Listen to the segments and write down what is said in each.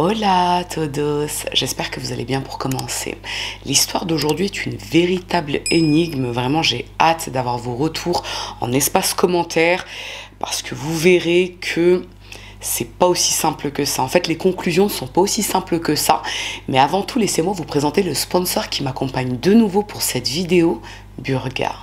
Hola todos, j'espère que vous allez bien pour commencer. L'histoire d'aujourd'hui est une véritable énigme, vraiment j'ai hâte d'avoir vos retours en espace commentaire parce que vous verrez que c'est pas aussi simple que ça. En fait, les conclusions ne sont pas aussi simples que ça. Mais avant tout, laissez-moi vous présenter le sponsor qui m'accompagne de nouveau pour cette vidéo, Burga.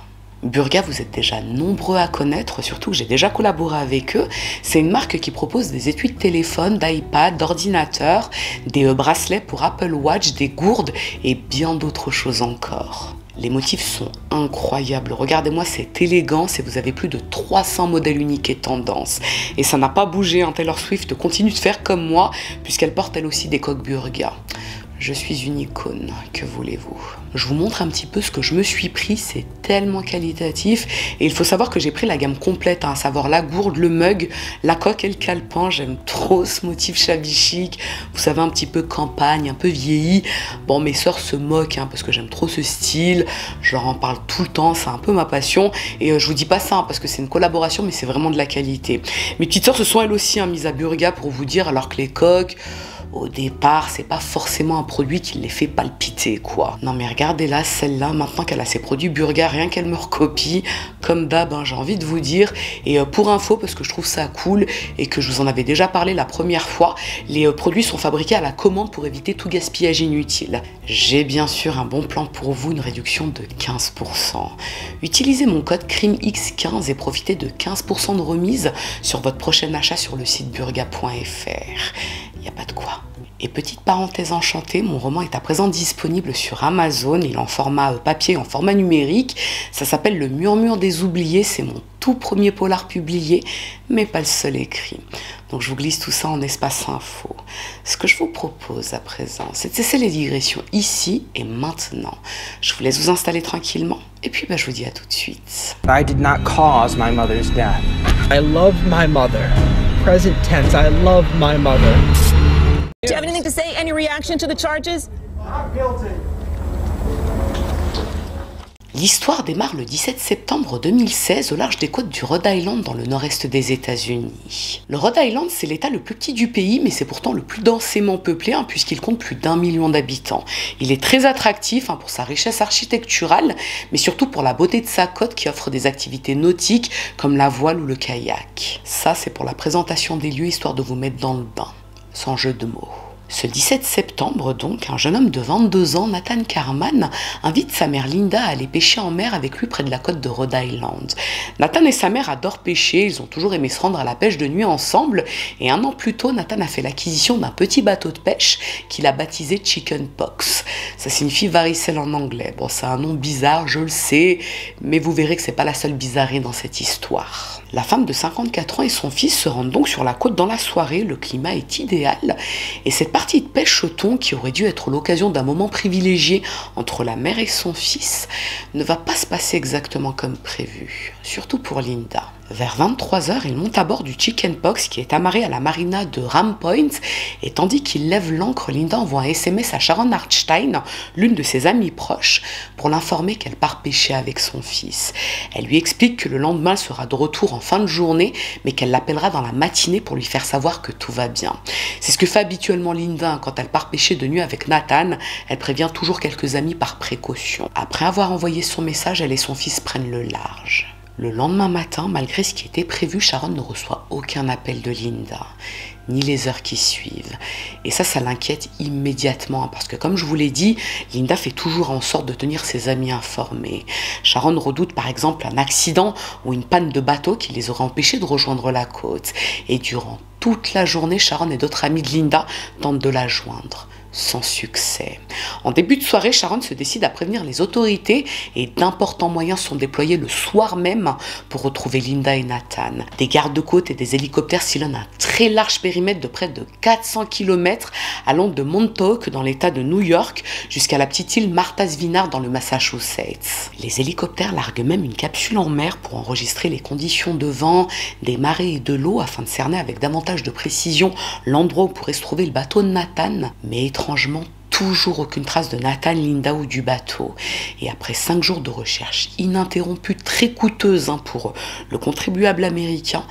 Burga, vous êtes déjà nombreux à connaître, surtout que j'ai déjà collaboré avec eux. C'est une marque qui propose des étuis de téléphone, d'iPad, d'ordinateur, des bracelets pour Apple Watch, des gourdes et bien d'autres choses encore. Les motifs sont incroyables. Regardez-moi cette élégance et vous avez plus de 300 modèles uniques et tendances. Et ça n'a pas bougé, hein. Taylor Swift continue de faire comme moi puisqu'elle porte elle aussi des coques Burga. Je suis une icône, que voulez-vous? Je vous montre un petit peu ce que je me suis pris, c'est tellement qualitatif. Et il faut savoir que j'ai pris la gamme complète, hein, à savoir la gourde, le mug, la coque et le calepin. J'aime trop ce motif shabby chic. Vous savez, un petit peu campagne, un peu vieilli. Bon, mes sœurs se moquent, hein, parce que j'aime trop ce style. Je leur en parle tout le temps, c'est un peu ma passion. Et je vous dis pas ça, hein, parce que c'est une collaboration, mais c'est vraiment de la qualité. Mes petites sœurs se sont elles aussi mises à Burga pour vous dire, alors que les coques... Au départ, c'est pas forcément un produit qui les fait palpiter, quoi. Non mais regardez là, celle-là, maintenant qu'elle a ses produits Burga, rien qu'elle me recopie, comme d'hab, hein, j'ai envie de vous dire. Et pour info, parce que je trouve ça cool et que je vous en avais déjà parlé la première fois, les produits sont fabriqués à la commande pour éviter tout gaspillage inutile. J'ai bien sûr un bon plan pour vous, une réduction de 15%. Utilisez mon code CRIMX15 et profitez de 15% de remise sur votre prochain achat sur le site burga.fr. Il n'y a pas de quoi. Et petite parenthèse enchantée, mon roman est à présent disponible sur Amazon. Il est en format papier, en format numérique. Ça s'appelle Le Murmure des Oubliés. C'est mon tout premier polar publié, mais pas le seul écrit. Donc je vous glisse tout ça en espace info. Ce que je vous propose à présent, c'est de cesser les digressions ici et maintenant. Je vous laisse vous installer tranquillement. Et puis je vous dis à tout de suite. I did not cause my mother's death. I love my mother. Present tense, I love my mother. Do you have anything to say? Any reaction to the charges? Not guilty. L'histoire démarre le 17 septembre 2016 au large des côtes du Rhode Island dans le nord-est des États-Unis. Le Rhode Island, c'est l'état le plus petit du pays, mais c'est pourtant le plus densément peuplé, hein, puisqu'il compte plus d'1 million d'habitants. Il est très attractif, hein, pour sa richesse architecturale, mais surtout pour la beauté de sa côte qui offre des activités nautiques comme la voile ou le kayak. Ça, c'est pour la présentation des lieux, histoire de vous mettre dans le bain, sans jeu de mots. Ce 17 septembre, donc, un jeune homme de 22 ans, Nathan Carman, invite sa mère Linda à aller pêcher en mer avec lui près de la côte de Rhode Island. Nathan et sa mère adorent pêcher, ils ont toujours aimé se rendre à la pêche de nuit ensemble, et un an plus tôt, Nathan a fait l'acquisition d'un petit bateau de pêche qu'il a baptisé Chicken Pox. Ça signifie varicelle en anglais. Bon, c'est un nom bizarre, je le sais, mais vous verrez que c'est pas la seule bizarrerie dans cette histoire. La femme de 54 ans et son fils se rendent donc sur la côte dans la soirée, le climat est idéal, et cette partie de pêche au thon, qui aurait dû être l'occasion d'un moment privilégié entre la mère et son fils, ne va pas se passer exactement comme prévu, surtout pour Linda. Vers 23h, il monte à bord du Chicken Pox qui est amarré à la marina de Ram Point, et tandis qu'il lève l'ancre, Linda envoie un SMS à Sharon Hartstein, l'une de ses amies proches, pour l'informer qu'elle part pêcher avec son fils. Elle lui explique que le lendemain elle sera de retour en fin de journée, mais qu'elle l'appellera dans la matinée pour lui faire savoir que tout va bien. C'est ce que fait habituellement Linda quand elle part pêcher de nuit avec Nathan. Elle prévient toujours quelques amis par précaution. Après avoir envoyé son message, elle et son fils prennent le large. Le lendemain matin, malgré ce qui était prévu, Sharon ne reçoit aucun appel de Linda, ni les heures qui suivent. Et ça l'inquiète immédiatement, parce que comme je vous l'ai dit, Linda fait toujours en sorte de tenir ses amis informés. Sharon redoute par exemple un accident ou une panne de bateau qui les aurait empêchés de rejoindre la côte. Et durant toute la journée, Sharon et d'autres amis de Linda tentent de la joindre. Sans succès. En début de soirée, Sharon se décide à prévenir les autorités et d'importants moyens sont déployés le soir même pour retrouver Linda et Nathan. Des gardes-côtes et des hélicoptères sillonnent un très large périmètre de près de 400 km allant de Montauk dans l'état de New York jusqu'à la petite île Martha's Vineyard dans le Massachusetts. Les hélicoptères larguent même une capsule en mer pour enregistrer les conditions de vent, des marées et de l'eau afin de cerner avec davantage de précision l'endroit où pourrait se trouver le bateau de Nathan. Mais étrangement, toujours aucune trace de Nathan, Linda ou du bateau. Et après 5 jours de recherche ininterrompue, très coûteuse pour le contribuable américain,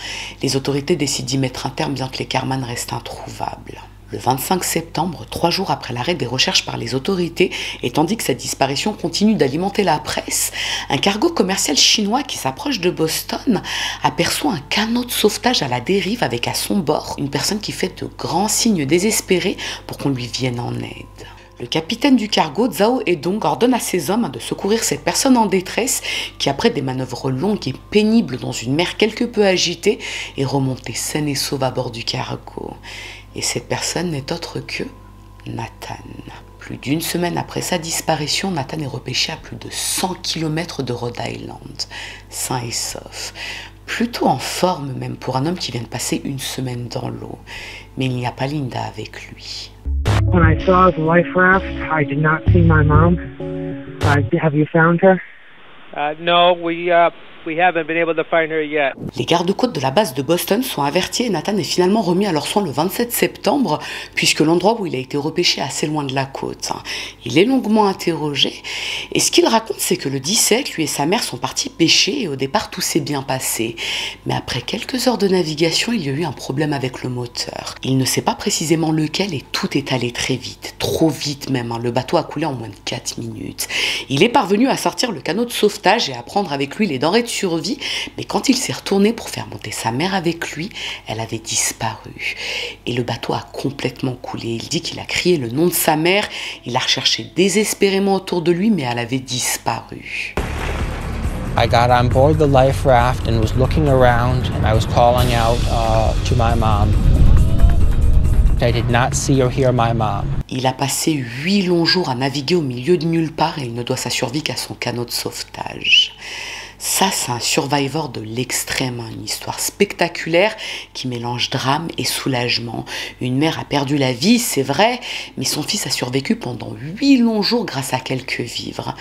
les autorités décident d'y mettre un terme bien que les Carman restent introuvables. Le 25 septembre, 3 jours après l'arrêt des recherches par les autorités, et tandis que cette disparition continue d'alimenter la presse, un cargo commercial chinois qui s'approche de Boston aperçoit un canot de sauvetage à la dérive avec à son bord une personne qui fait de grands signes désespérés pour qu'on lui vienne en aide. Le capitaine du cargo, Zhao Hedong, ordonne à ses hommes de secourir cette personne en détresse qui, après des manœuvres longues et pénibles dans une mer quelque peu agitée, est remontée saine et sauve à bord du cargo. Et cette personne n'est autre que Nathan. Plus d'une semaine après sa disparition, Nathan est repêché à plus de 100 km de Rhode Island, sain et sauf. Plutôt en forme même pour un homme qui vient de passer une semaine dans l'eau. Mais il n'y a pas Linda avec lui. When I saw the life raft, I did not see my mom. Have you found her? No, we haven't been able to find her yet. Les gardes-côtes de la base de Boston sont avertis et Nathan est finalement remis à leurs soins le 27 septembre, puisque l'endroit où il a été repêché est assez loin de la côte. Il est longuement interrogé, et ce qu'il raconte, c'est que le 17, lui et sa mère sont partis pêcher, et au départ tout s'est bien passé. Mais après quelques heures de navigation, il y a eu un problème avec le moteur. Il ne sait pas précisément lequel, et tout est allé très vite, trop vite même. Le bateau a coulé en moins de 4 minutes. Il est parvenu à sortir le canot de sauvetage et à prendre avec lui les denrées de survie, mais quand il s'est retourné pour faire monter sa mère avec lui, elle avait disparu. Et le bateau a complètement coulé. Il dit qu'il a crié le nom de sa mère, il a recherché désespérément autour de lui, mais elle avait disparu. I got on board the life raft and was looking around and I was calling out to my mom. I did not see or hear my mom. Il a passé 8 longs jours à naviguer au milieu de nulle part et il ne doit sa survie qu'à son canot de sauvetage. Ça, c'est un survivor de l'extrême, une histoire spectaculaire qui mélange drame et soulagement. Une mère a perdu la vie, c'est vrai, mais son fils a survécu pendant 8 longs jours grâce à quelques vivres.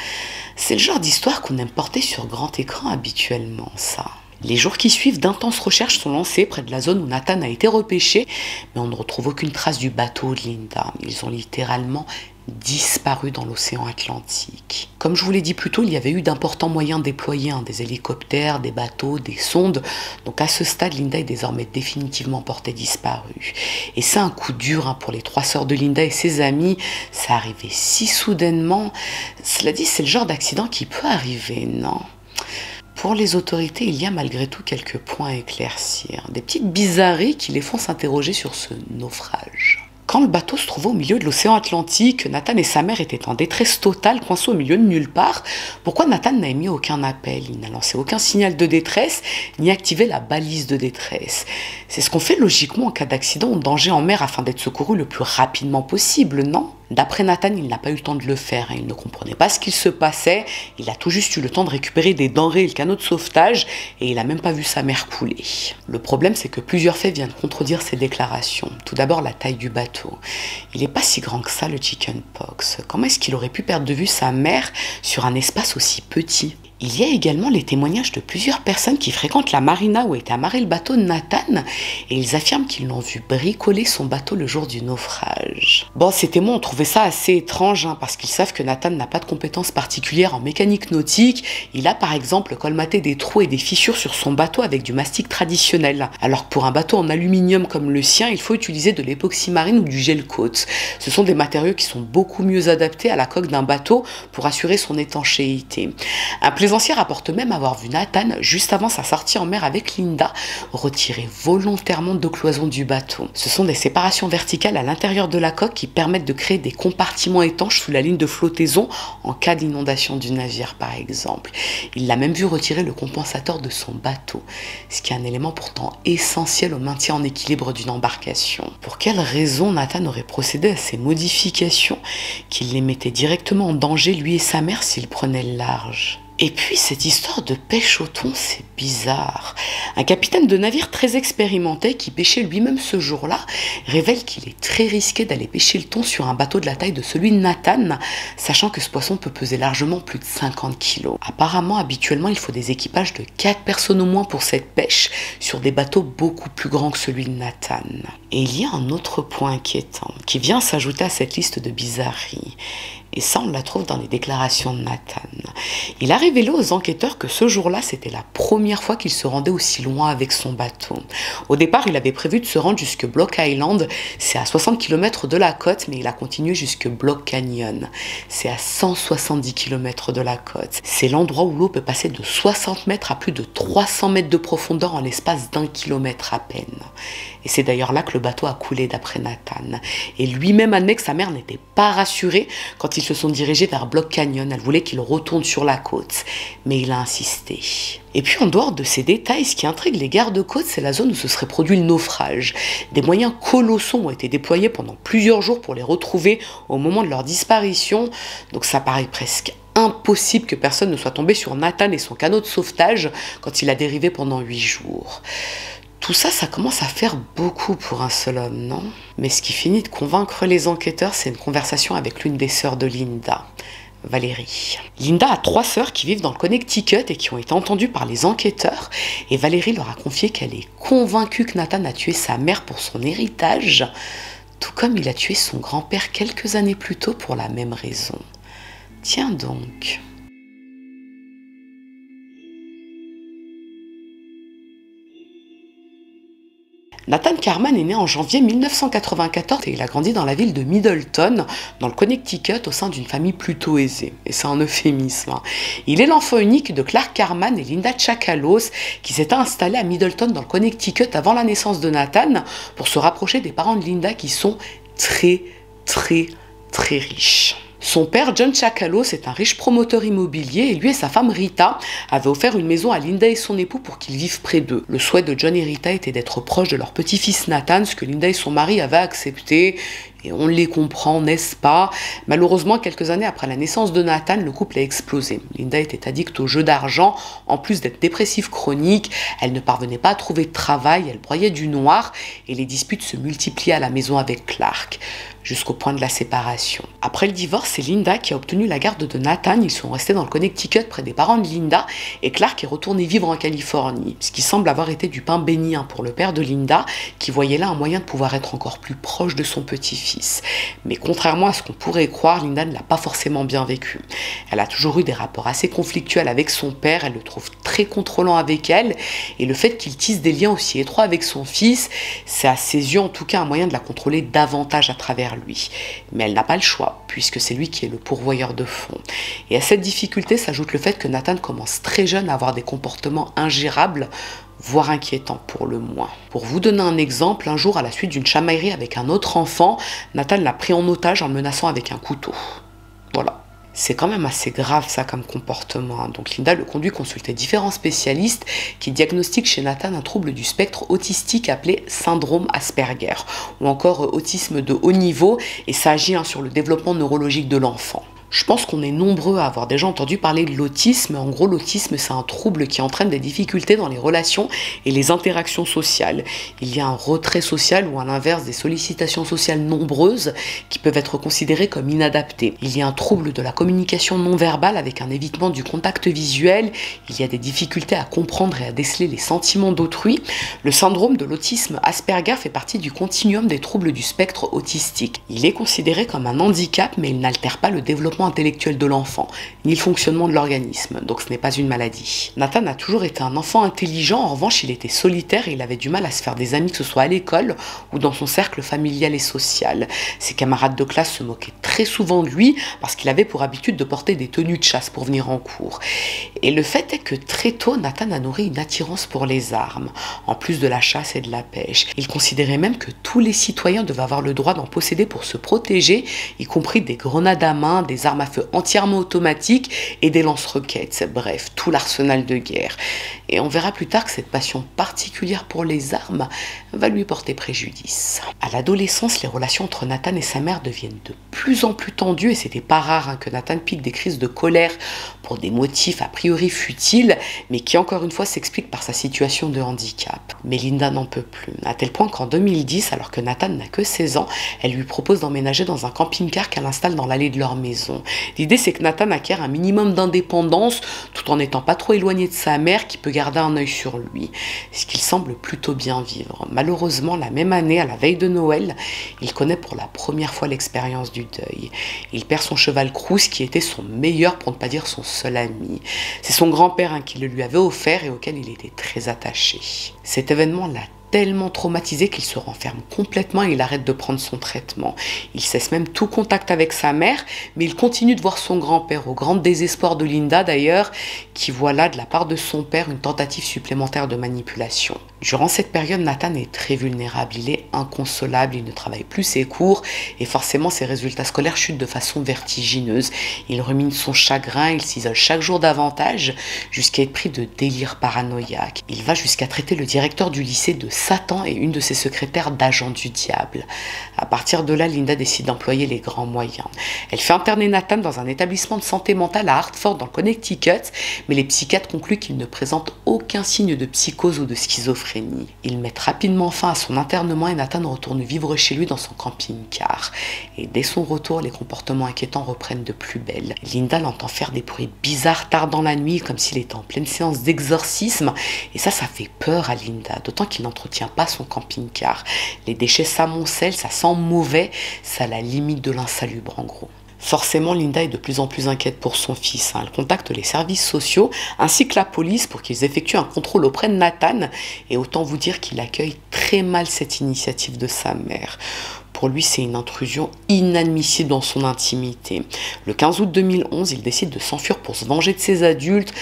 C'est le genre d'histoire qu'on aime porter sur grand écran habituellement, ça. Les jours qui suivent, d'intenses recherches sont lancées près de la zone où Nathan a été repêché, mais on ne retrouve aucune trace du bateau de Linda. Ils ont littéralement disparu dans l'océan Atlantique. Comme je vous l'ai dit plus tôt, il y avait eu d'importants moyens déployés, des hélicoptères, des bateaux, des sondes. Donc à ce stade, Linda est désormais définitivement portée disparue. Et c'est un coup dur pour les 3 sœurs de Linda et ses amis. Ça arrivait si soudainement. Cela dit, c'est le genre d'accident qui peut arriver, non ? Pour les autorités, il y a malgré tout quelques points à éclaircir. Des petites bizarreries qui les font s'interroger sur ce naufrage. Quand le bateau se trouvait au milieu de l'océan Atlantique, Nathan et sa mère étaient en détresse totale, coincés au milieu de nulle part. Pourquoi Nathan n'a émis aucun appel? Il n'a lancé aucun signal de détresse, ni activé la balise de détresse. C'est ce qu'on fait logiquement en cas d'accident ou de danger en mer afin d'être secouru le plus rapidement possible, non? D'après Nathan, il n'a pas eu le temps de le faire, il ne comprenait pas ce qu'il se passait, il a tout juste eu le temps de récupérer des denrées et le canot de sauvetage, et il n'a même pas vu sa mère couler. Le problème, c'est que plusieurs faits viennent contredire ces déclarations. Tout d'abord, la taille du bateau. Il n'est pas si grand que ça, le chickenpox. Comment est-ce qu'il aurait pu perdre de vue sa mère sur un espace aussi petit ? Il y a également les témoignages de plusieurs personnes qui fréquentent la marina où est amarré le bateau de Nathan et ils affirment qu'ils l'ont vu bricoler son bateau le jour du naufrage. Bon, ces témoins ont trouvé ça assez étrange parce qu'ils savent que Nathan n'a pas de compétences particulières en mécanique nautique. Il a par exemple colmaté des trous et des fissures sur son bateau avec du mastic traditionnel. Alors que pour un bateau en aluminium comme le sien, il faut utiliser de l'époxy marine ou du gel coat. Ce sont des matériaux qui sont beaucoup mieux adaptés à la coque d'un bateau pour assurer son étanchéité. Un plaisancier rapporte même avoir vu Nathan, juste avant sa sortie en mer avec Linda, retirer volontairement deux cloisons du bateau. Ce sont des séparations verticales à l'intérieur de la coque qui permettent de créer des compartiments étanches sous la ligne de flottaison en cas d'inondation du navire par exemple. Il l'a même vu retirer le compensateur de son bateau, ce qui est un élément pourtant essentiel au maintien en équilibre d'une embarcation. Pour quelle raison Nathan aurait procédé à ces modifications qui les mettaient directement en danger lui et sa mère s'il prenait le large? Et puis cette histoire de pêche au thon, c'est bizarre. Un capitaine de navire très expérimenté qui pêchait lui-même ce jour-là révèle qu'il est très risqué d'aller pêcher le thon sur un bateau de la taille de celui de Nathan, sachant que ce poisson peut peser largement plus de 50 kilos. Apparemment, habituellement, il faut des équipages de 4 personnes au moins pour cette pêche sur des bateaux beaucoup plus grands que celui de Nathan. Et il y a un autre point inquiétant qui vient s'ajouter à cette liste de bizarreries. Et ça, on la trouve dans les déclarations de Nathan. Il a révélé aux enquêteurs que ce jour-là, c'était la première fois qu'il se rendait aussi loin avec son bateau. Au départ, il avait prévu de se rendre jusque Block Island, c'est à 60 km de la côte, mais il a continué jusque Block Canyon. C'est à 170 km de la côte. C'est l'endroit où l'eau peut passer de 60 mètres à plus de 300 mètres de profondeur en l'espace d'1 kilomètre à peine. Et c'est d'ailleurs là que le bateau a coulé d'après Nathan. Et lui-même admet que sa mère n'était pas rassurée quand ils se sont dirigés vers Block Canyon. Elle voulait qu'il retourne sur la côte, mais il a insisté. Et puis en dehors de ces détails, ce qui intrigue les gardes-côtes, c'est la zone où se serait produit le naufrage. Des moyens colossaux ont été déployés pendant plusieurs jours pour les retrouver au moment de leur disparition, donc ça paraît presque impossible que personne ne soit tombé sur Nathan et son canot de sauvetage quand il a dérivé pendant 8 jours. Tout ça, ça commence à faire beaucoup pour un seul homme, non? Mais ce qui finit de convaincre les enquêteurs, c'est une conversation avec l'une des sœurs de Linda, Valérie. Linda a 3 sœurs qui vivent dans le Connecticut et qui ont été entendues par les enquêteurs. Et Valérie leur a confié qu'elle est convaincue que Nathan a tué sa mère pour son héritage, tout comme il a tué son grand-père quelques années plus tôt pour la même raison. Tiens donc. Nathan Carman est né en janvier 1994 et il a grandi dans la ville de Middleton, dans le Connecticut, au sein d'une famille plutôt aisée. Et c'est un euphémisme. Il est l'enfant unique de Clark Carman et Linda Chakalos, qui s'étaient installés à Middleton, dans le Connecticut, avant la naissance de Nathan, pour se rapprocher des parents de Linda, qui sont très riches. Son père, John Chakalos, est un riche promoteur immobilier et lui et sa femme Rita avaient offert une maison à Linda et son époux pour qu'ils vivent près d'eux. Le souhait de John et Rita était d'être proches de leur petit-fils Nathan, ce que Linda et son mari avaient accepté. Et on les comprend, n'est-ce pas? Malheureusement, quelques années après la naissance de Nathan, le couple a explosé. Linda était addicte aux jeux d'argent. En plus d'être dépressive chronique, elle ne parvenait pas à trouver de travail, elle broyait du noir et les disputes se multipliaient à la maison avec Clark, jusqu'au point de la séparation. Après le divorce, c'est Linda qui a obtenu la garde de Nathan. Ils sont restés dans le Connecticut près des parents de Linda et Clark est retourné vivre en Californie, ce qui semble avoir été du pain béni pour le père de Linda, qui voyait là un moyen de pouvoir être encore plus proche de son petit-fils. Mais contrairement à ce qu'on pourrait croire, Linda ne l'a pas forcément bien vécu. Elle a toujours eu des rapports assez conflictuels avec son père, elle le trouve très contrôlant avec elle, et le fait qu'il tisse des liens aussi étroits avec son fils, c'est à ses yeux en tout cas un moyen de la contrôler davantage à travers lui. Mais elle n'a pas le choix, puisque c'est lui qui est le pourvoyeur de fonds. Et à cette difficulté s'ajoute le fait que Nathan commence très jeune à avoir des comportements ingérables, voire inquiétant pour le moins. Pour vous donner un exemple, un jour à la suite d'une chamaillerie avec un autre enfant, Nathan l'a pris en otage en le menaçant avec un couteau. Voilà. C'est quand même assez grave ça comme comportement. Donc Linda le conduit consulter différents spécialistes qui diagnostiquent chez Nathan un trouble du spectre autistique appelé syndrome Asperger, ou encore autisme de haut niveau, et ça agit sur le développement neurologique de l'enfant. Je pense qu'on est nombreux à avoir déjà entendu parler de l'autisme. En gros, l'autisme, c'est un trouble qui entraîne des difficultés dans les relations et les interactions sociales. Il y a un retrait social ou à l'inverse des sollicitations sociales nombreuses qui peuvent être considérées comme inadaptées. Il y a un trouble de la communication non verbale avec un évitement du contact visuel. Il y a des difficultés à comprendre et à déceler les sentiments d'autrui. Le syndrome de l'autisme Asperger fait partie du continuum des troubles du spectre autistique. Il est considéré comme un handicap, mais il n'altère pas le développement intellectuel de l'enfant, ni le fonctionnement de l'organisme, donc ce n'est pas une maladie. Nathan a toujours été un enfant intelligent, en revanche il était solitaire et il avait du mal à se faire des amis, que ce soit à l'école ou dans son cercle familial et social. Ses camarades de classe se moquaient très souvent de lui parce qu'il avait pour habitude de porter des tenues de chasse pour venir en cours. Et le fait est que très tôt, Nathan a nourri une attirance pour les armes, en plus de la chasse et de la pêche. Il considérait même que tous les citoyens devaient avoir le droit d'en posséder pour se protéger, y compris des grenades à main, des armes à feu entièrement automatiques et des lance-roquettes, bref, tout l'arsenal de guerre. Et on verra plus tard que cette passion particulière pour les armes va lui porter préjudice. À l'adolescence, les relations entre Nathan et sa mère deviennent de plus en plus tendues et c'était pas rare que Nathan pique des crises de colère pour des motifs a priori futiles, mais qui encore une fois s'expliquent par sa situation de handicap. Mais Linda n'en peut plus, à tel point qu'en 2010, alors que Nathan n'a que 16 ans, elle lui propose d'emménager dans un camping-car qu'elle installe dans l'allée de leur maison. relation. L'idée, c'est que Nathan acquiert un minimum d'indépendance tout en n'étant pas trop éloigné de sa mère qui peut garder un œil sur lui, ce qu'il semble plutôt bien vivre. Malheureusement, la même année, à la veille de Noël, il connaît pour la première fois l'expérience du deuil. Il perd son cheval Cruz qui était son meilleur, pour ne pas dire son seul ami. C'est son grand-père qui le lui avait offert et auquel il était très attaché. Cet événement l'a tellement traumatisé qu'il se renferme complètement et il arrête de prendre son traitement. Il cesse même tout contact avec sa mère, mais il continue de voir son grand-père, au grand désespoir de Linda d'ailleurs, qui voit là de la part de son père une tentative supplémentaire de manipulation. Durant cette période, Nathan est très vulnérable, il est inconsolable, il ne travaille plus ses cours et forcément ses résultats scolaires chutent de façon vertigineuse. Il rumine son chagrin, il s'isole chaque jour davantage jusqu'à être pris de délire paranoïaque. Il va jusqu'à traiter le directeur du lycée de Satan et une de ses secrétaires d'agent du diable. À partir de là, Linda décide d'employer les grands moyens. Elle fait interner Nathan dans un établissement de santé mentale à Hartford dans le Connecticut, mais les psychiatres concluent qu'il ne présente aucun signe de psychose ou de schizophrénie. Ils mettent rapidement fin à son internement et Nathan retourne vivre chez lui dans son camping-car. Et dès son retour, les comportements inquiétants reprennent de plus belle. Linda l'entend faire des bruits bizarres tard dans la nuit, comme s'il était en pleine séance d'exorcisme, et ça fait peur à Linda, d'autant qu'il n'entretient pas son camping-car. Les déchets s'amoncellent, ça sent mauvais, c'est à la limite de l'insalubre en gros. Forcément, Linda est de plus en plus inquiète pour son fils. Elle contacte les services sociaux ainsi que la police pour qu'ils effectuent un contrôle auprès de Nathan. Et autant vous dire qu'il accueille très mal cette initiative de sa mère. Pour lui, c'est une intrusion inadmissible dans son intimité. Le 15 août 2011, il décide de s'enfuir pour se venger de ses adultes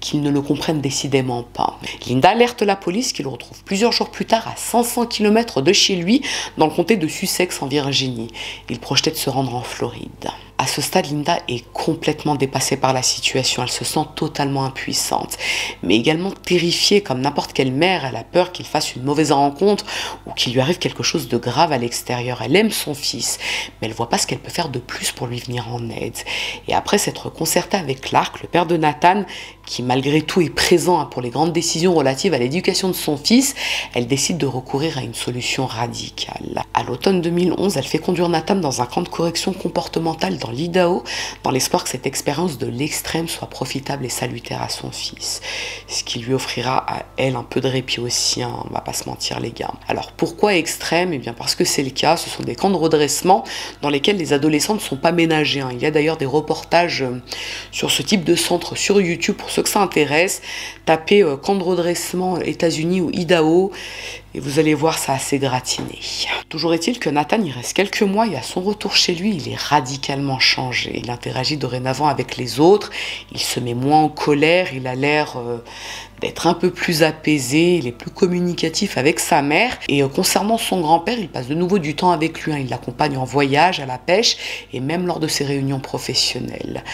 qu'ils ne le comprennent décidément pas. Linda alerte la police qui le retrouve plusieurs jours plus tard à 500 km de chez lui dans le comté de Sussex en Virginie. Il projetait de se rendre en Floride. À ce stade, Linda est complètement dépassée par la situation. Elle se sent totalement impuissante, mais également terrifiée comme n'importe quelle mère. Elle a peur qu'il fasse une mauvaise rencontre ou qu'il lui arrive quelque chose de grave à l'extérieur. Elle aime son fils, mais elle ne voit pas ce qu'elle peut faire de plus pour lui venir en aide. Et après s'être concertée avec Clark, le père de Nathan, qui malgré tout est présent pour les grandes décisions relatives à l'éducation de son fils, elle décide de recourir à une solution radicale. À l'automne 2011, elle fait conduire Nathan dans un camp de correction comportementale dans l'Idaho, dans l'espoir que cette expérience de l'extrême soit profitable et salutaire à son fils. Ce qui lui offrira à elle un peu de répit aussi, hein, on va pas se mentir les gars. Alors pourquoi extrême? Eh bien parce que c'est le cas, ce sont des camps de redressement dans lesquels les adolescents ne sont pas ménagés. Il y a d'ailleurs des reportages sur ce type de centre sur YouTube pour ceux que ça intéresse. Tapez camp de redressement États-Unis ou Idaho et vous allez voir, ça assez gratiné. Toujours est-il que Nathan y reste quelques mois et à son retour chez lui, il est radicalement changé. Il interagit dorénavant avec les autres, il se met moins en colère, il a l'air d'être un peu plus apaisé, il est plus communicatif avec sa mère. Et concernant son grand-père, il passe de nouveau du temps avec lui. Il l'accompagne en voyage, à la pêche et même lors de ses réunions professionnelles.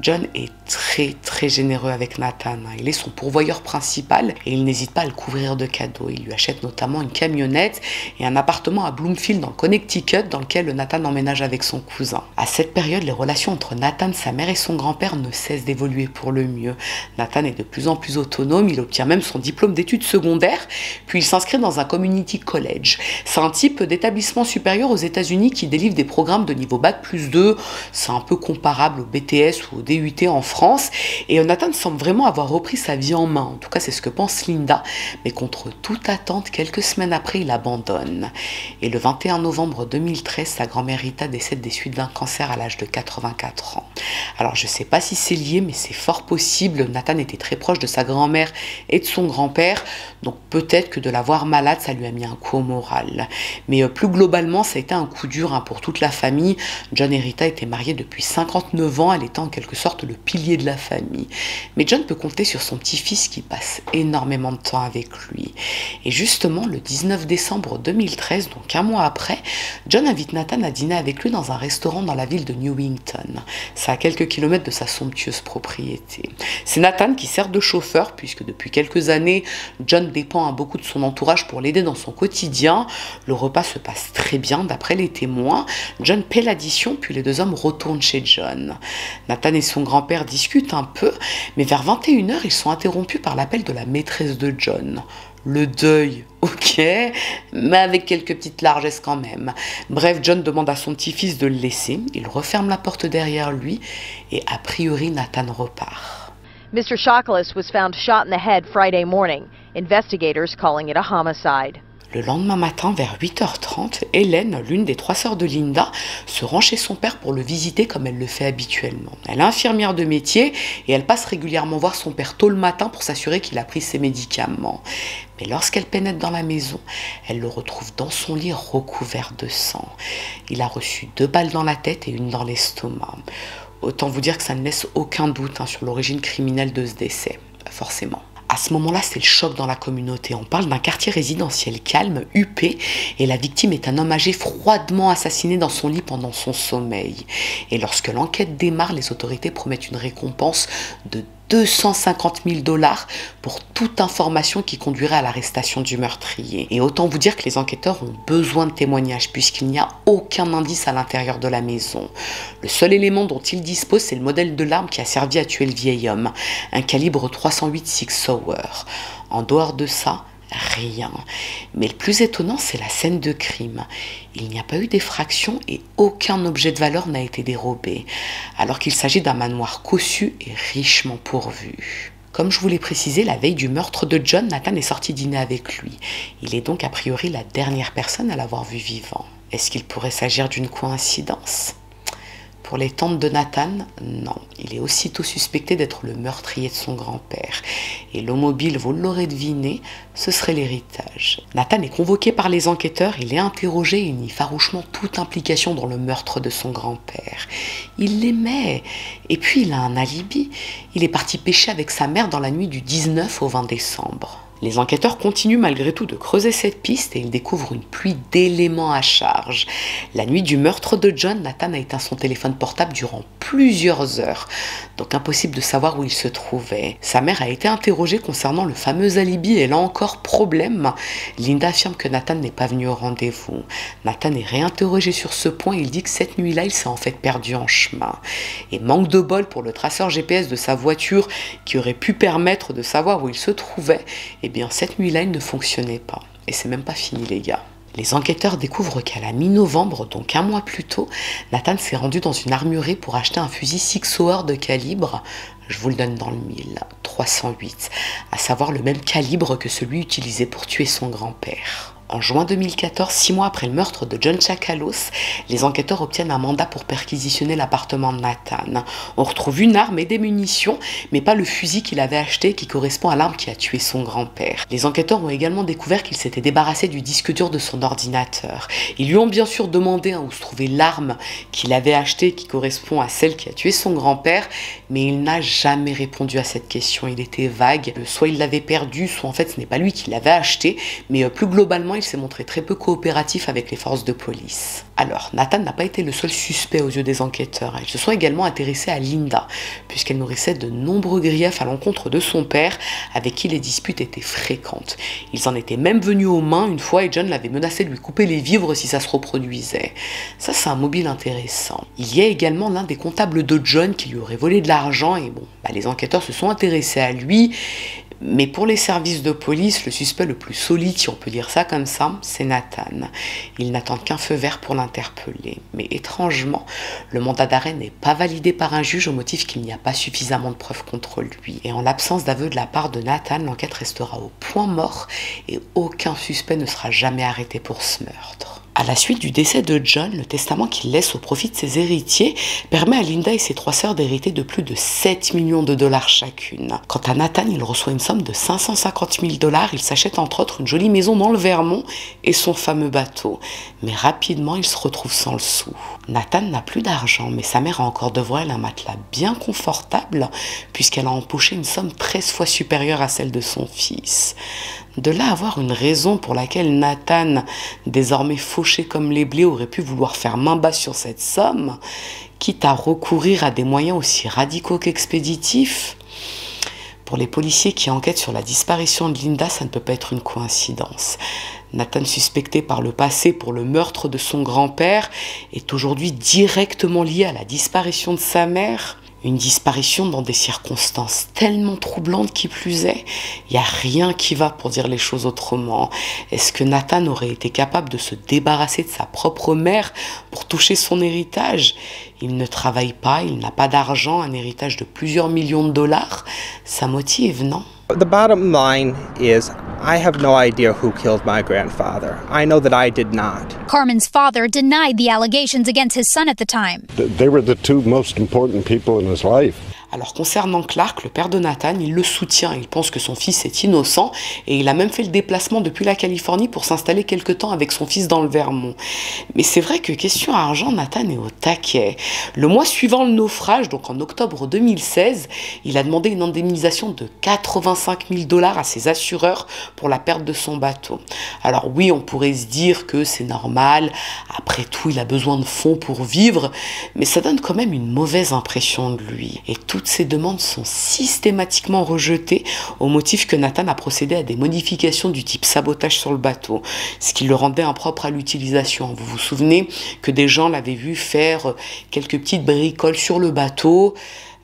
John est très généreux avec Nathan. Il est son pourvoyeur principal et il n'hésite pas à le couvrir de cadeaux. Il lui achète notamment une camionnette et un appartement à Bloomfield dans le Connecticut dans lequel Nathan emménage avec son cousin. À cette période, les relations entre Nathan, sa mère et son grand-père ne cessent d'évoluer pour le mieux. Nathan est de plus en plus autonome, il obtient même son diplôme d'études secondaires, puis il s'inscrit dans un community college. C'est un type d'établissement supérieur aux États-Unis qui délivre des programmes de niveau Bac+2. C'est un peu comparable au BTS ou au DUT en France. Et Nathan semble vraiment avoir repris sa vie en main. En tout cas, c'est ce que pense Linda. Mais contre toute attente, quelques semaines après, il abandonne. Et le 21 novembre 2013, sa grand-mère Rita décède des suites d'un cancer à l'âge de 84 ans. Alors, je ne sais pas si c'est lié, mais c'est fort possible. Nathan était très proche de sa grand-mère et de son grand-père, donc peut-être que de la voir malade, ça lui a mis un coup au moral. Mais plus globalement, ça a été un coup dur pour toute la famille. John et Rita étaient mariés depuis 59 ans, elle était en quelque sorte le pilier de la famille. Mais John peut compter sur son petit-fils qui passe énormément de temps avec lui. Et justement, le 19 décembre 2013, donc un mois après, John invite Nathan à dîner avec lui dans un restaurant dans la ville de Newington. C'est à quelques kilomètres de sa somptueuse propriété. C'est Nathan qui sert de chauffeur, puisque depuis quelques années, John dépend beaucoup de son entourage pour l'aider dans son quotidien. Le repas se passe très bien d'après les témoins. John paie l'addition, puis les deux hommes retournent chez John. Nathan et son grand-père discutent un peu, mais vers 21 h, ils sont interrompus par l'appel de la maîtresse de John. Le deuil, ok, mais avec quelques petites largesses quand même. Bref, John demande à son petit-fils de le laisser, il referme la porte derrière lui et a priori Nathan repart. Mr. Shockles was found shot in the head Friday morning. Investigators calling it a homicide. Le lendemain matin, vers 8h30, Hélène, l'une des 3 sœurs de Linda, se rend chez son père pour le visiter comme elle le fait habituellement. Elle est infirmière de métier et elle passe régulièrement voir son père tôt le matin pour s'assurer qu'il a pris ses médicaments. Mais lorsqu'elle pénètre dans la maison, elle le retrouve dans son lit recouvert de sang. Il a reçu 2 balles dans la tête et une dans l'estomac. Autant vous dire que ça ne laisse aucun doute sur l'origine criminelle de ce décès, forcément. À ce moment-là, c'est le choc dans la communauté. On parle d'un quartier résidentiel calme, huppé, et la victime est un homme âgé froidement assassiné dans son lit pendant son sommeil. Et lorsque l'enquête démarre, les autorités promettent une récompense de 250 000 $ pour toute information qui conduirait à l'arrestation du meurtrier. Et autant vous dire que les enquêteurs ont besoin de témoignages puisqu'il n'y a aucun indice à l'intérieur de la maison. Le seul élément dont ils disposent, c'est le modèle de l'arme qui a servi à tuer le vieil homme, un calibre 308 Sig Sauer. En dehors de ça, rien. Mais le plus étonnant, c'est la scène de crime. Il n'y a pas eu d'effraction et aucun objet de valeur n'a été dérobé, alors qu'il s'agit d'un manoir cossu et richement pourvu. Comme je vous l'ai précisé, la veille du meurtre de John, Nathan est sorti dîner avec lui. Il est donc a priori la dernière personne à l'avoir vu vivant. Est-ce qu'il pourrait s'agir d'une coïncidence ? Pour les tantes de Nathan, non. Il est aussitôt suspecté d'être le meurtrier de son grand-père. Et l'eau mobile, vous l'aurez deviné, ce serait l'héritage. Nathan est convoqué par les enquêteurs, il est interrogé et nie farouchement toute implication dans le meurtre de son grand-père. Il l'aimait. Et puis il a un alibi. Il est parti pêcher avec sa mère dans la nuit du 19 au 20 décembre. Les enquêteurs continuent malgré tout de creuser cette piste et ils découvrent une pluie d'éléments à charge. La nuit du meurtre de John, Nathan a éteint son téléphone portable durant plusieurs heures, donc impossible de savoir où il se trouvait. Sa mère a été interrogée concernant le fameux alibi et là encore problème. Linda affirme que Nathan n'est pas venu au rendez-vous. Nathan est réinterrogé sur ce point, il dit que cette nuit-là, il s'est en fait perdu en chemin. Et manque de bol pour le traceur GPS de sa voiture qui aurait pu permettre de savoir où il se trouvait, eh bien cette nuit-là, il ne fonctionnait pas. Et c'est même pas fini les gars. Les enquêteurs découvrent qu'à la mi-novembre, donc un mois plus tôt, Nathan s'est rendu dans une armurerie pour acheter un fusil Sig Sauer de calibre, je vous le donne dans le mille, 308, à savoir le même calibre que celui utilisé pour tuer son grand-père. En juin 2014, 6 mois après le meurtre de John Chakalos, les enquêteurs obtiennent un mandat pour perquisitionner l'appartement de Nathan. On retrouve une arme et des munitions, mais pas le fusil qu'il avait acheté qui correspond à l'arme qui a tué son grand-père. Les enquêteurs ont également découvert qu'il s'était débarrassé du disque dur de son ordinateur. Ils lui ont bien sûr demandé où se trouvait l'arme qu'il avait achetée qui correspond à celle qui a tué son grand-père, mais il n'a jamais répondu à cette question. Il était vague, soit il l'avait perdu, soit en fait ce n'est pas lui qui l'avait acheté, mais plus globalement il s'est montré très peu coopératif avec les forces de police. Alors, Nathan n'a pas été le seul suspect aux yeux des enquêteurs. Ils se sont également intéressés à Linda, puisqu'elle nourrissait de nombreux griefs à l'encontre de son père, avec qui les disputes étaient fréquentes. Ils en étaient même venus aux mains une fois et John l'avait menacé de lui couper les vivres si ça se reproduisait. Ça, c'est un mobile intéressant. Il y a également l'un des comptables de John qui lui aurait volé de l'argent et les enquêteurs se sont intéressés à lui. Mais pour les services de police, le suspect le plus solide, si on peut dire ça comme ça, c'est Nathan. Ils n'attendent qu'un feu vert pour l'interpeller. Mais étrangement, le mandat d'arrêt n'est pas validé par un juge au motif qu'il n'y a pas suffisamment de preuves contre lui. Et en l'absence d'aveu de la part de Nathan, l'enquête restera au point mort et aucun suspect ne sera jamais arrêté pour ce meurtre. À la suite du décès de John, le testament qu'il laisse au profit de ses héritiers permet à Linda et ses 3 sœurs d'hériter de plus de 7 millions de dollars chacune. Quant à Nathan, il reçoit une somme de 550 000 $. Il s'achète entre autres une jolie maison dans le Vermont et son fameux bateau. Mais rapidement, il se retrouve sans le sou. Nathan n'a plus d'argent, mais sa mère a encore devant elle un matelas bien confortable puisqu'elle a empoché une somme 13 fois supérieure à celle de son fils. De là avoir une raison pour laquelle Nathan, désormais fauché comme les blés, aurait pu vouloir faire main basse sur cette somme, quitte à recourir à des moyens aussi radicaux qu'expéditifs. Pour les policiers qui enquêtent sur la disparition de Linda, ça ne peut pas être une coïncidence. Nathan, suspecté par le passé pour le meurtre de son grand-père, est aujourd'hui directement lié à la disparition de sa mère. Une disparition dans des circonstances tellement troublantes qui plus est. Il n'y a rien qui va pour dire les choses autrement. Est-ce que Nathan aurait été capable de se débarrasser de sa propre mère pour toucher son héritage? Il ne travaille pas, il n'a pas d'argent, un héritage de plusieurs millions de dollars. Ça motive, non? The bottom line is, I have no idea who killed my grandfather. I know that I did not. Carmen's father denied the allegations against his son at the time. They were the two most important people in his life. Alors concernant Clark, le père de Nathan, il le soutient, il pense que son fils est innocent et il a même fait le déplacement depuis la Californie pour s'installer quelque temps avec son fils dans le Vermont. Mais c'est vrai que question argent, Nathan est au taquet. Le mois suivant le naufrage, donc en octobre 2016, il a demandé une indemnisation de 85 000 $ à ses assureurs pour la perte de son bateau. Alors oui, on pourrait se dire que c'est normal, après tout il a besoin de fonds pour vivre, mais ça donne quand même une mauvaise impression de lui. Et toutes ces demandes sont systématiquement rejetées au motif que Nathan a procédé à des modifications du type sabotage sur le bateau, ce qui le rendait impropre à l'utilisation. Vous vous souvenez que des gens l'avaient vu faire quelques petites bricoles sur le bateau.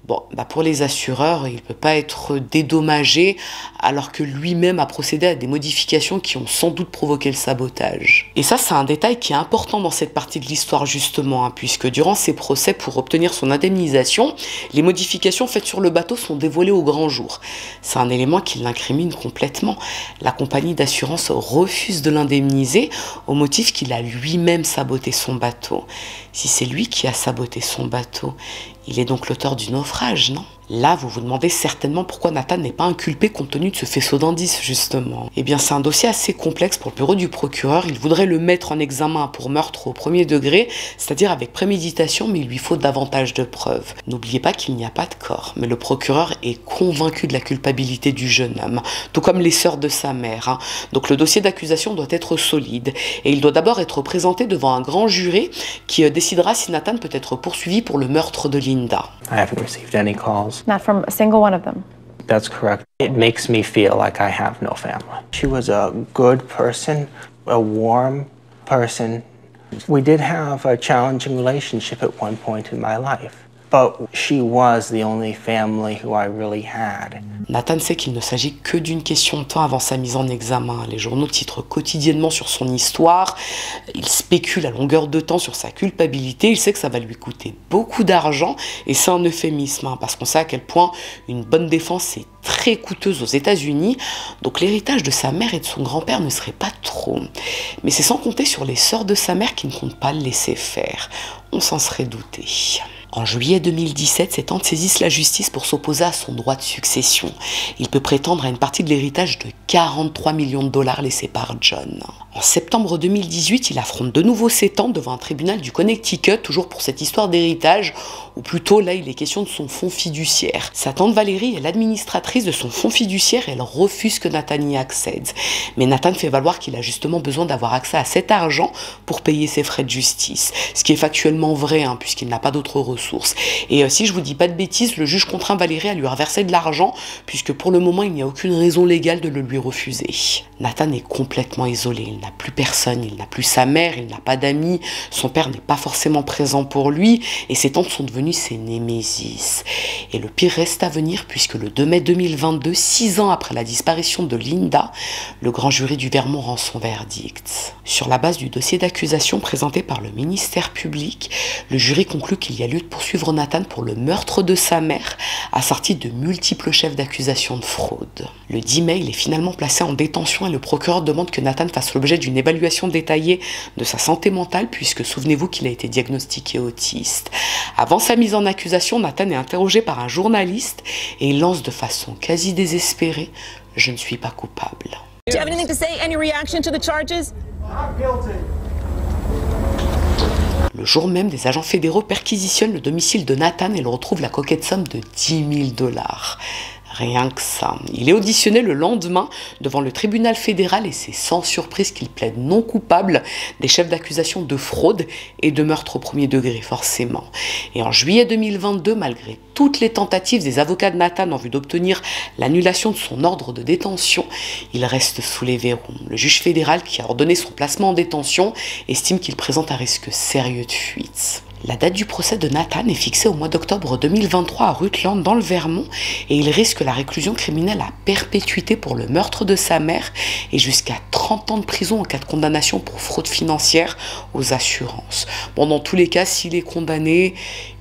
Bon, pour les assureurs, il ne peut pas être dédommagé alors que lui-même a procédé à des modifications qui ont sans doute provoqué le sabotage. Et ça, c'est un détail qui est important dans cette partie de l'histoire justement, puisque durant ces procès, pour obtenir son indemnisation, les modifications faites sur le bateau sont dévoilées au grand jour. C'est un élément qui l'incrimine complètement. La compagnie d'assurance refuse de l'indemniser au motif qu'il a lui-même saboté son bateau. Si c'est lui qui a saboté son bateau, il est donc l'auteur du naufrage, non? Là, vous vous demandez certainement pourquoi Nathan n'est pas inculpé compte tenu de ce faisceau d'indices, justement. Eh bien, c'est un dossier assez complexe pour le bureau du procureur. Il voudrait le mettre en examen pour meurtre au premier degré, c'est-à-dire avec préméditation, mais il lui faut davantage de preuves. N'oubliez pas qu'il n'y a pas de corps, mais le procureur est convaincu de la culpabilité du jeune homme, tout comme les sœurs de sa mère. Donc le dossier d'accusation doit être solide, et il doit d'abord être présenté devant un grand jury qui décidera si Nathan peut être poursuivi pour le meurtre de Linda. I haven't received any calls. Not from a single one of them. That's correct. It makes me feel like I have no family. She was a good person, a warm person. We did have a challenging relationship at one point in my life, but she was the only family who I really had. Nathan sait qu'il ne s'agit que d'une question de temps avant sa mise en examen. Les journaux titrent quotidiennement sur son histoire. Il spécule à longueur de temps sur sa culpabilité. Il sait que ça va lui coûter beaucoup d'argent. Et c'est un euphémisme, parce qu'on sait à quel point une bonne défense est très coûteuse aux États-Unis. Donc l'héritage de sa mère et de son grand-père ne serait pas trop. Mais c'est sans compter sur les sœurs de sa mère qui ne comptent pas le laisser faire. On s'en serait douté. En juillet 2017, ses tantes saisissent la justice pour s'opposer à son droit de succession. Il peut prétendre à une partie de l'héritage de 43 millions de $ laissés par John. En septembre 2018, il affronte de nouveau ses tantes devant un tribunal du Connecticut, toujours pour cette histoire d'héritage, ou plutôt là il est question de son fonds fiduciaire. Sa tante Valérie est l'administratrice de son fonds fiduciaire et elle refuse que Nathan y accède. Mais Nathan fait valoir qu'il a justement besoin d'avoir accès à cet argent pour payer ses frais de justice. Ce qui est factuellement vrai, puisqu'il n'a pas d'autres ressources. Et si je vous dis pas de bêtises, le juge contraint Valérie à lui reverser de l'argent, puisque pour le moment il n'y a aucune raison légale de le lui refuser. Nathan est complètement isolé, il n'a plus personne, il n'a plus sa mère, il n'a pas d'amis, son père n'est pas forcément présent pour lui, et ses tantes sont devenues ses némésis. Et le pire reste à venir, puisque le 2 mai 2022, 6 ans après la disparition de Linda, le grand jury du Vermont rend son verdict. Sur la base du dossier d'accusation présenté par le ministère public, le jury conclut qu'il y a lieu de poursuivre Nathan pour le meurtre de sa mère, assorti de multiples chefs d'accusation de fraude. Le 10 mai, il est finalement placé en détention et le procureur demande que Nathan fasse l'objet d'une évaluation détaillée de sa santé mentale, puisque souvenez-vous qu'il a été diagnostiqué autiste. Avant sa mise en accusation, Nathan est interrogé par un journaliste et il lance de façon quasi désespérée « Je ne suis pas coupable ». Do you have anything to say? Any reaction to the charges? Not guilty. Le jour même, des agents fédéraux perquisitionnent le domicile de Nathan et le retrouvent la coquette somme de 10 000 $. Rien que ça. Il est auditionné le lendemain devant le tribunal fédéral et c'est sans surprise qu'il plaide non coupable des chefs d'accusation de fraude et de meurtre au premier degré, forcément. Et en juillet 2022, malgré toutes les tentatives des avocats de Nathan en vue d'obtenir l'annulation de son ordre de détention, il reste sous les verrous. Le juge fédéral qui a ordonné son placement en détention estime qu'il présente un risque sérieux de fuite. La date du procès de Nathan est fixée au mois d'octobre 2023 à Rutland dans le Vermont et il risque la réclusion criminelle à perpétuité pour le meurtre de sa mère et jusqu'à 30 ans de prison en cas de condamnation pour fraude financière aux assurances. Bon, dans tous les cas, s'il est condamné,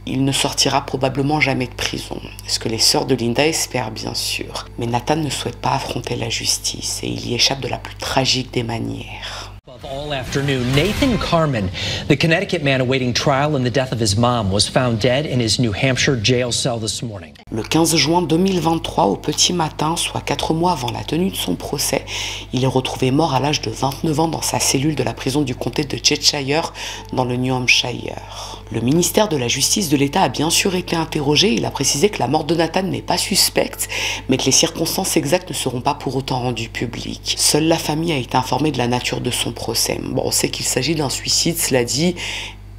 il ne sortira probablement jamais de prison. Ce que les sœurs de Linda espèrent bien sûr. Mais Nathan ne souhaite pas affronter la justice et il y échappe de la plus tragique des manières. All afternoon, Nathan Carman, the Connecticut man awaiting trial in the death of his mom, was found dead in his New Hampshire jail cell this morning. Le 15 juin 2023, au petit matin, soit 4 mois avant la tenue de son procès, il est retrouvé mort à l'âge de 29 ans dans sa cellule de la prison du comté de Cheshire, dans le New Hampshire. Le ministère de la Justice de l'État a bien sûr été interrogé. Il a précisé que la mort de Nathan n'est pas suspecte, mais que les circonstances exactes ne seront pas pour autant rendues publiques. Seule la famille a été informée de la nature de son procès. Bon, on sait qu'il s'agit d'un suicide, cela dit,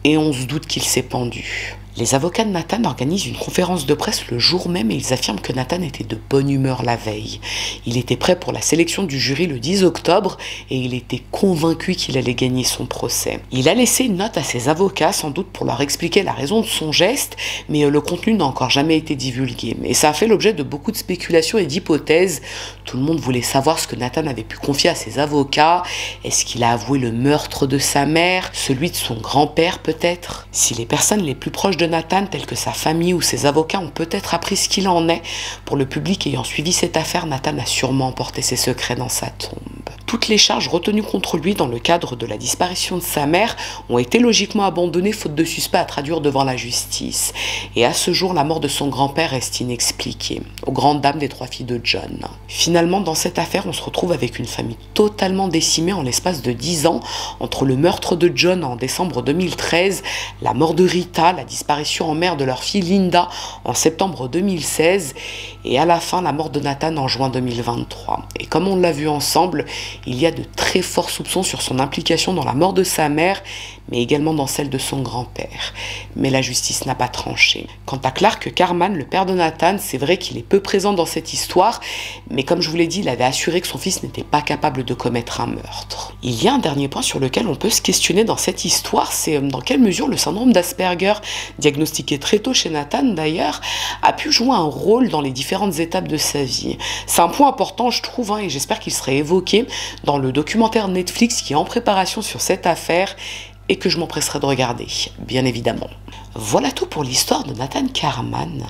et on se doute qu'il s'est pendu. Les avocats de Nathan organisent une conférence de presse le jour même et ils affirment que Nathan était de bonne humeur la veille. Il était prêt pour la sélection du jury le 10 octobre et il était convaincu qu'il allait gagner son procès. Il a laissé une note à ses avocats, sans doute pour leur expliquer la raison de son geste, mais le contenu n'a encore jamais été divulgué. Et ça a fait l'objet de beaucoup de spéculations et d'hypothèses. Tout le monde voulait savoir ce que Nathan avait pu confier à ses avocats. Est-ce qu'il a avoué le meurtre de sa mère, celui de son grand-père peut-être? Si les personnes les plus proches de Nathan, tels que sa famille ou ses avocats, ont peut-être appris ce qu'il en est. Pour le public ayant suivi cette affaire, Nathan a sûrement emporté ses secrets dans sa tombe. Toutes les charges retenues contre lui dans le cadre de la disparition de sa mère ont été logiquement abandonnées faute de suspect à traduire devant la justice. Et à ce jour, la mort de son grand-père reste inexpliquée, aux grandes dames des 3 filles de John. Finalement, dans cette affaire, on se retrouve avec une famille totalement décimée en l'espace de 10 ans, entre le meurtre de John en décembre 2013, la mort de Rita, la disparition en mer de leur fille Linda en septembre 2016, et à la fin, la mort de Nathan en juin 2023. Et comme on l'a vu ensemble, il y a de très forts soupçons sur son implication dans la mort de sa mère, mais également dans celle de son grand-père. Mais la justice n'a pas tranché. Quant à Clark Carman, le père de Nathan, c'est vrai qu'il est peu présent dans cette histoire, mais comme je vous l'ai dit, il avait assuré que son fils n'était pas capable de commettre un meurtre. Il y a un dernier point sur lequel on peut se questionner dans cette histoire, c'est dans quelle mesure le syndrome d'Asperger, diagnostiqué très tôt chez Nathan d'ailleurs, a pu jouer un rôle dans les différentes étapes de sa vie. C'est un point important, je trouve, et j'espère qu'il serait évoqué dans le documentaire Netflix qui est en préparation sur cette affaire et que je m'empresserai de regarder, bien évidemment. Voilà tout pour l'histoire de Nathan Carman,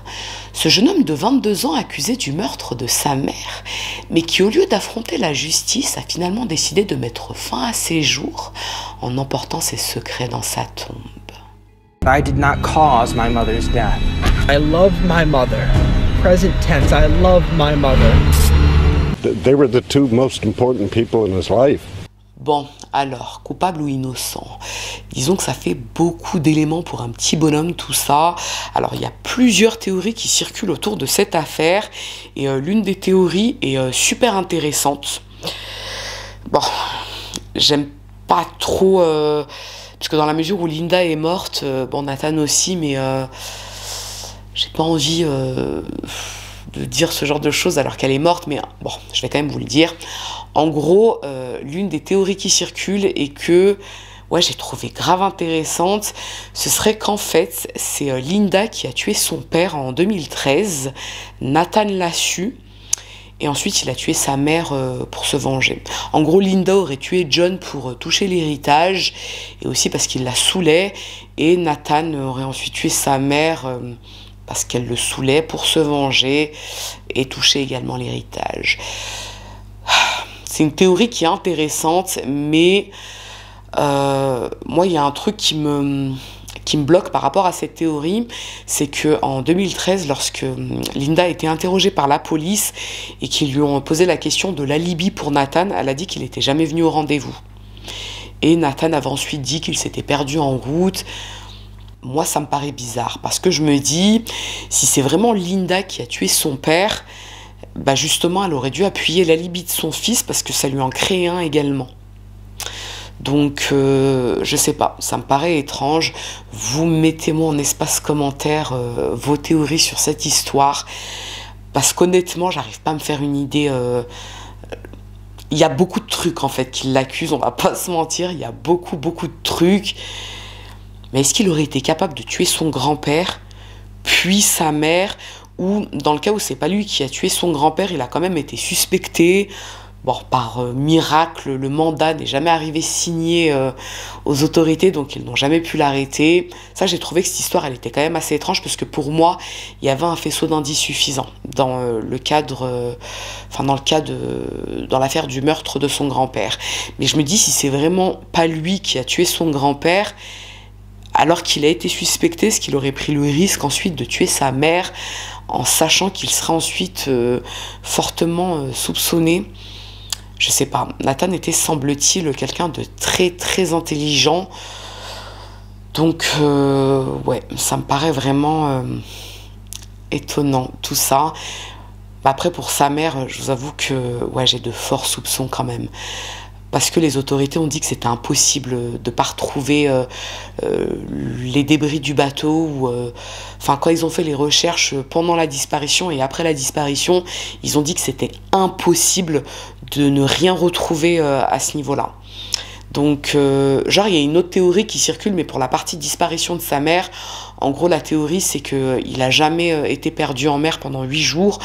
ce jeune homme de 22 ans accusé du meurtre de sa mère, mais qui au lieu d'affronter la justice a finalement décidé de mettre fin à ses jours en emportant ses secrets dans sa tombe. I did not cause my mother's death. I love my mother. Present tense, I love my mother. They were the 2 most important people in his life. Bon, alors, coupable ou innocent? Disons que ça fait beaucoup d'éléments pour un petit bonhomme, tout ça. Alors, il y a plusieurs théories qui circulent autour de cette affaire. Et l'une des théories est super intéressante. Bon, j'aime pas trop... parce que dans la mesure où Linda est morte, bon, Nathan aussi, mais j'ai pas envie... de dire ce genre de choses alors qu'elle est morte, mais bon, je vais quand même vous le dire. En gros, l'une des théories qui circulent et que j'ai trouvé grave intéressante, ce serait qu'en fait, c'est Linda qui a tué son père en 2013, Nathan l'a su, et ensuite il a tué sa mère pour se venger. En gros, Linda aurait tué John pour toucher l'héritage, et aussi parce qu'il la saoulait, et Nathan aurait ensuite tué sa mère... parce qu'elle le saoulait pour se venger et toucher également l'héritage. C'est une théorie qui est intéressante, mais moi, il y a un truc qui me bloque par rapport à cette théorie, c'est qu'en 2013, lorsque Linda a été interrogée par la police et qu'ils lui ont posé la question de l'alibi pour Nathan, elle a dit qu'il n'était jamais venu au rendez-vous. Et Nathan avait ensuite dit qu'il s'était perdu en route. Moi, ça me paraît bizarre, parce que je me dis, si c'est vraiment Linda qui a tué son père, bah justement, elle aurait dû appuyer l'alibi de son fils, parce que ça lui en crée un également. Donc, je sais pas, ça me paraît étrange. Vous mettez-moi en espace commentaire vos théories sur cette histoire, parce qu'honnêtement, j'arrive pas à me faire une idée... Il y a beaucoup de trucs, en fait, qui l'accusent, on va pas se mentir, il y a beaucoup de trucs... Mais est-ce qu'il aurait été capable de tuer son grand-père, puis sa mère, ou dans le cas où c'est pas lui qui a tué son grand-père, il a quand même été suspecté. Bon, par miracle, le mandat n'est jamais arrivé signé aux autorités, donc ils n'ont jamais pu l'arrêter. Ça, j'ai trouvé que cette histoire, elle était quand même assez étrange, parce que pour moi, il y avait un faisceau d'indices suffisant dans le cadre, dans l'affaire du meurtre de son grand-père. Mais je me dis, si c'est vraiment pas lui qui a tué son grand-père, alors qu'il a été suspecté, est-ce qu'il aurait pris le risque ensuite de tuer sa mère, en sachant qu'il serait ensuite fortement soupçonné? Je sais pas. Nathan était, semble-t-il, quelqu'un de très très intelligent. Donc, ouais, ça me paraît vraiment étonnant tout ça. Après, pour sa mère, je vous avoue que ouais, j'ai de forts soupçons quand même. Parce que les autorités ont dit que c'était impossible de ne pas retrouver les débris du bateau. Enfin, quand ils ont fait les recherches pendant la disparition et après la disparition, ils ont dit que c'était impossible de ne rien retrouver à ce niveau-là. Donc, genre, il y a une autre théorie qui circule, mais pour la partie disparition de sa mère, en gros, la théorie, c'est qu'il n'a jamais été perdu en mer pendant 8 jours.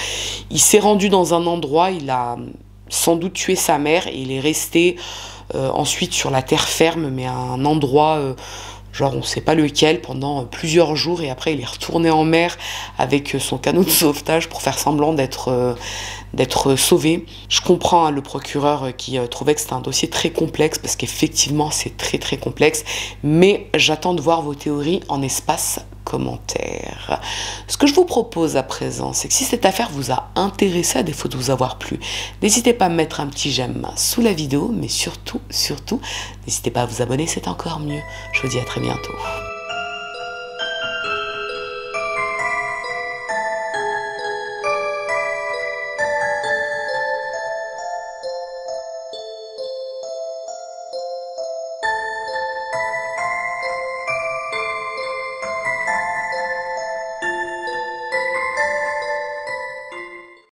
Il s'est rendu dans un endroit, il a sans doute tué sa mère, et il est resté ensuite sur la terre ferme, mais à un endroit, genre on ne sait pas lequel, pendant plusieurs jours, et après il est retourné en mer avec son canot de sauvetage pour faire semblant d'être sauvé. Je comprends hein, le procureur qui trouvait que c'était un dossier très complexe, parce qu'effectivement c'est très très complexe, mais j'attends de voir vos théories en espace commentaire. Ce que je vous propose à présent, c'est que si cette affaire vous a intéressé, à défaut de vous avoir plu, n'hésitez pas à mettre un petit j'aime sous la vidéo, mais surtout, n'hésitez pas à vous abonner, c'est encore mieux. Je vous dis à très bientôt.